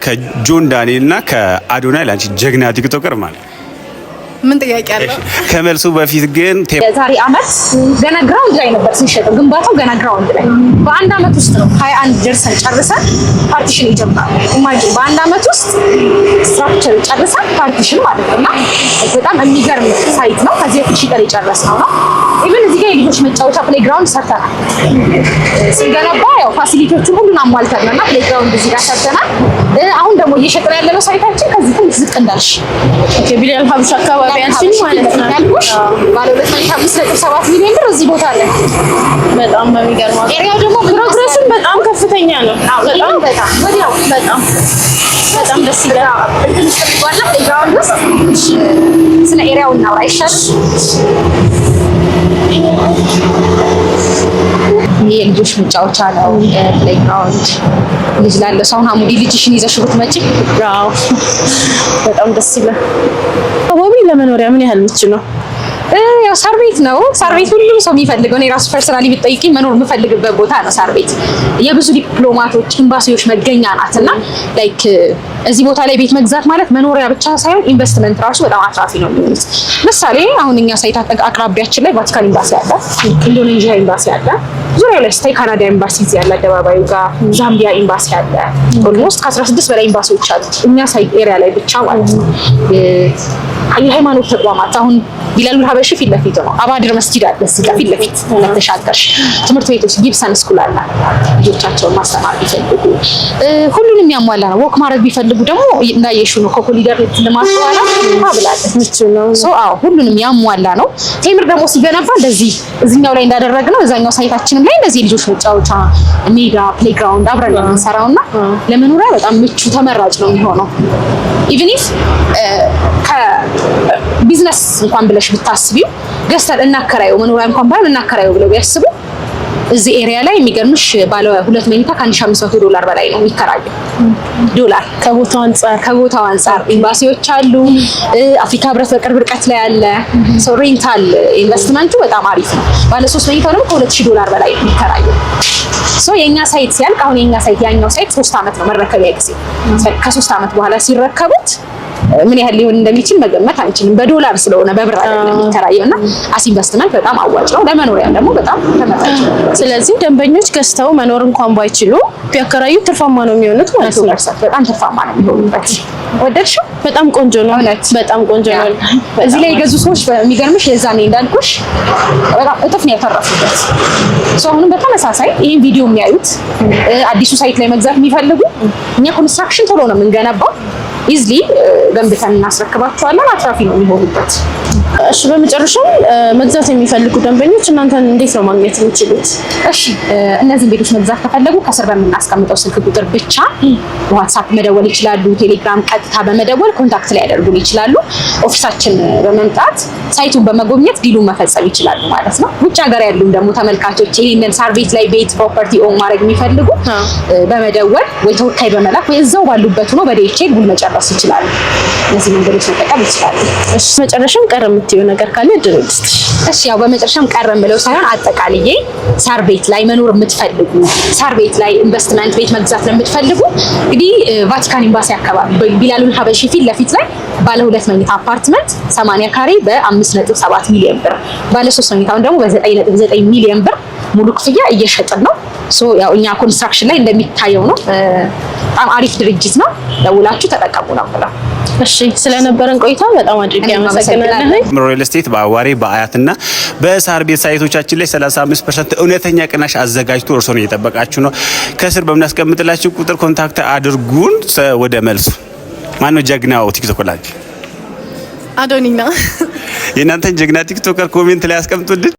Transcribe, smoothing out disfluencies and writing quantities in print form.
ከጆን ዳንኤል እና ከአዶናይ ላንቺ ጀግና ቲክቶከር ማለት ምን ጥያቄ አለው? ከመልሱ በፊት ግን የዛሬ አመት ገና ግራውንድ ላይ ነበር ሲሸጠው፣ ግንባታው ገና ግራውንድ ላይ በአንድ አመት ውስጥ ነው 21 ደርሰን ጨርሰን ፓርቲሽን ይጀምራል። ኢማጂን በአንድ አመት ውስጥ ስትራክቸር ጨርሰን ፓርቲሽን ማለት ነውና በጣም የሚገርም ሳይት ነው። ከዚህ በፊት ሽጠን የጨረስነው ነው። ኢቭን እዚህ ጋር የልጆች መጫወቻ ፕሌግራውንድ ሰርተናል። ስንገነባ ያው ፋሲሊቲዎቹን ሁሉን አሟልተናልና ፕሌግራውንድ እዚህ ጋር ሰርተናል። አሁን ደግሞ እየሸጥን ያለነው ሳይታችን ከዚህ ትንሽ ዝቅ እንዳልሽ ቢላል ሀበሻ አካባቢ ያንቺን ማለት ነው ያልኩሽ ባለ 2.7 ሚሊዮን ብር እዚህ ቦታ አለ። በጣም በሚገርም ኤሪያው ደግሞ ፕሮግረሱን በጣም ከፍተኛ ነው። በጣም ደስ ይላል። ትንሽ ተጓላ ፕሌግራውንድ ውስጥ ስለ ኤሪያው እናውራ ይሻላል። የልጆች መጫወቻ ነው። ፕሌግራውንድ ልጅ ላለው ሰው አሙዲ ልጅሽን ይዘሽ ብትመጪ ያው በጣም ደስ ይላል። አካባቢ ለመኖሪያ ምን ያህል ምቹ ነው? ያው ሳር ቤት ነው። ሳር ቤት ሁሉም ሰው የሚፈልገው ነው። የራሱ ፐርሰናሊ ብትጠይቂኝ መኖር የምፈልግበት ቦታ ነው ሳር ቤት። የብዙ ዲፕሎማቶች ኤምባሲዎች መገኛ ናትና ላይክ እዚህ ቦታ ላይ ቤት መግዛት ማለት መኖሪያ ብቻ ሳይሆን ኢንቨስትመንት ራሱ በጣም አትራፊ ነው የሚሆኑት። ምሳሌ አሁን እኛ ሳይት አቅራቢያችን ላይ ቫቲካን ኤምባሲ አለ፣ ኢንዶኔዥያ ኤምባሲ አለ፣ ዙሪያው ላይ ስታይ ካናዳ ኤምባሲ እዚህ ያለ አደባባዩ ጋር ዛምቢያ ኤምባሲ አለ። ኦልሞስት ከ16 በላይ ኤምባሲዎች አሉ እኛ ሳይት ኤሪያ ላይ ብቻ ማለት ነው። የሃይማኖት ተቋማት አሁን ቢላል ሀበሺ ፊት ለፊት ነው። አባድር መስጂድ አለ እዚህ ጋር ፊት ለፊት ተሻገርሽ። ትምህርት ቤቶች ጊብሰን ስኩል አለ። ልጆቻቸውን ማስተማር ቢፈልጉ ሁሉንም ያሟላ ነው። ወክ ማድረግ ቢፈልጉ ደግሞ እንዳየሽው ነው። ኮኮሊደር ልማት በኋላ ብላለች ምቹ ነው። ሁሉንም ያሟላ ነው። ቴምር ደግሞ ሲገነባ እንደዚህ እዚህኛው ላይ እንዳደረግነው እዛኛው ሳይታችንም ላይ እንደዚህ ልጆች መጫወቻ ሜዳ ፕሌግራውንድ አብረን የምንሰራውና ለመኖሪያ በጣም ምቹ ተመራጭ ነው የሚሆነው። ኢቭን ኢፍ ቢዝነስ እንኳን ብለሽ ብታስቢው ገዝተን እናከራየው መኖሪያ እንኳን ባይሆን እናከራየው ብለው ቢያስቡ እዚህ ኤሪያ ላይ የሚገርምሽ ባለ 2 መኝታ $1,500 በላይ ነው የሚከራየው። ዶላር ከቦታው አንፃር ኤምባሲዎች አሉ። አፍሪካ ህብረት በቅርብ ርቀት ላይ አለ። ሶ ሬንታል ኢንቨስትመንቱ በጣም አሪፍ ነው። ባለ 3 መኝታው ደግሞ ከ$2,000 በላይ ነው የሚከራየው። ሶ የኛ ሳይት ሲያልቅ አሁን የኛ ሳይት ያኛው ሳይት 3 አመት ነው መረከቢያ ጊዜ። ከ3 አመት በኋላ ሲረከቡት ምን ያህል ሊሆን እንደሚችል መገመት አንችልም። በዶላር ስለሆነ በብር አይደለም የሚከራየውና አስ ኢንቨስትመንት በጣም አዋጭ ነው። ለመኖሪያ ደግሞ በጣም ተመራጭ ነው። ስለዚህ ደንበኞች ገዝተው መኖር እንኳን ባይችሉ ቢያከራዩ ትርፋማ ነው የሚሆኑት ማለት ነው። በጣም ትርፋማ ነው የሚሆኑበት። ወደድሽው? በጣም ቆንጆ ነው። በጣም ቆንጆ ነው። እዚህ ላይ የገዙ ሰዎች የሚገርምሽ የዛኔ እንዳልኩሽ በጣም እጥፍ ነው ያተረፉበት። ሶ አሁንም በተመሳሳይ ይሄን ቪዲዮ የሚያዩት አዲሱ ሳይት ላይ መግዛት የሚፈልጉ እኛ ኮንስትራክሽን ቶሎ ነው የምንገነባው። ኢዝሊ ገንብተን እናስረክባቸዋለን። አትራፊ ነው የሚሆኑበት። እሺ፣ በመጨረሻም መግዛት የሚፈልጉ ደንበኞች እናንተን እንዴት ነው ማግኘት የሚችሉት? እሺ፣ እነዚህን ቤቶች መግዛት ከፈለጉ ከስር በምናስቀምጠው ስልክ ቁጥር ብቻ ዋትስአፕ መደወል ይችላሉ። ቴሌግራም ቀጥታ በመደወል ኮንታክት ላይ ያደርጉን ይችላሉ። ኦፊሳችን በመምጣት ሳይቱን በመጎብኘት ዲሉን መፈጸም ይችላሉ ማለት ነው። ውጭ ሀገር ያሉን ደግሞ ተመልካቾች ይሄንን ሳር ቤት ላይ ቤት ፕሮፐርቲ ኦን ማድረግ የሚፈልጉ በመደወል ወይ ተወካይ በመላክ ወይ እዛው ባሉበት ሆኖ በዲኤችኤል ውል መጨረስ ይችላሉ። እነዚህ መንገዶች መጠቀም ይችላሉ። እሺ፣ መጨረሻም ቀረ የምትይው ነገር ካለ እድል ልስጥሽ። እሺ፣ ያው በመጨረሻም ቀረ የምለው ሳይሆን አጠቃልዬ ሳር ቤት ላይ መኖር የምትፈልጉ ሳር ቤት ላይ ኢንቨስትመንት ቤት መግዛት ለምትፈልጉ እንግዲህ ቫቲካን ኤምባሲ አካባቢ ቢላል ሀበሺ ፊት ለፊት ላይ ባለ 2 መኝታ አፓርትመንት 80 ካሬ በ5.7 ሚሊዮን ብር፣ ባለ 3 መኝታውን ደግሞ በ9.9 ሚሊዮን ብር ሙሉ ክፍያ እየሸጥን ነው። ሶ ያው እኛ ኮንስትራክሽን ላይ እንደሚታየው ነው። በጣም አሪፍ ድርጅት ነው። ደውላችሁ ተጠቀሙ ነው ብለው። እሺ፣ ስለነበረን ቆይታ በጣም አድርጌ አመሰግናለሁ። ሪል ስቴት በአዋሬ በአያትና በሳር ቤት ሳይቶቻችን ላይ 35% እውነተኛ ቅናሽ አዘጋጅቶ እርሶን እየጠበቃችሁ ነው። ከስር በምናስቀምጥላችሁ ቁጥር ኮንታክት አድርጉን። ወደ መልሱ ማነው ጀግናው ቲክቶከር ላይ አዶኒና የእናንተን ጀግና ቲክቶከር ኮሜንት ላይ አስቀምጡልን።